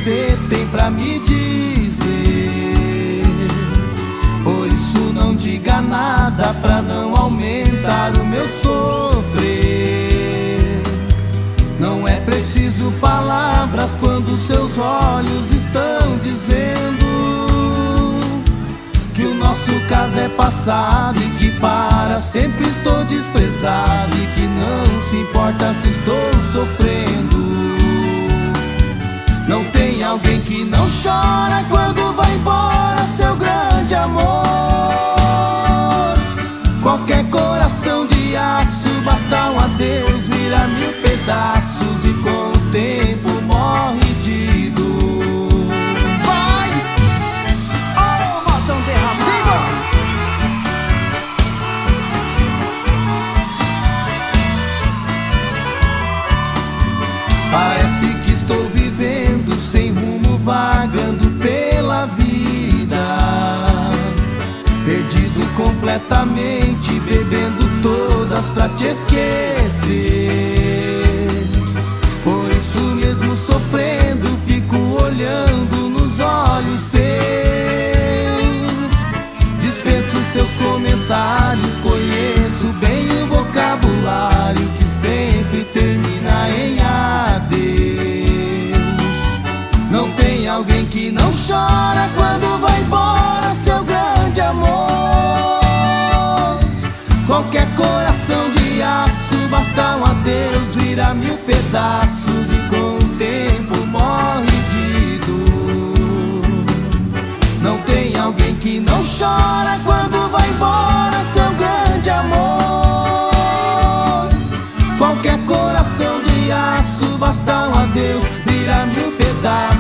você tem pra me dizer. Por isso não diga nada pra não aumentar o meu sofrer. Não é preciso palavras quando seus olhos estão dizendo que o nosso caso é passado e que para sempre estou desprezado e que não se importa se estou sofrendo. Não tem alguém que não chora quando vai embora seu grande amor. Qualquer coração de aço, basta um adeus, vira mil pedaços e com o tempo morre de dor. Vai! Oh, modão derramado! Siga! Parece que estou vivendo sem rumo, vagando pela vida, perdido completamente, bebendo todas pra te esquecer. Por isso mesmo sofrendo, fico olhando nos olhos seus. Dispenso seus comentários, conheço bem o vocabulário que sempre termina em adeus. Não tem alguém que não chora quando vai embora seu grande amor. Qualquer coração de aço, basta um adeus, vira mil pedaços e com o tempo morre de dor. Não tem alguém que não chora quando vai embora seu grande amor. Qualquer coração de aço, basta um adeus, vira mil pedaços.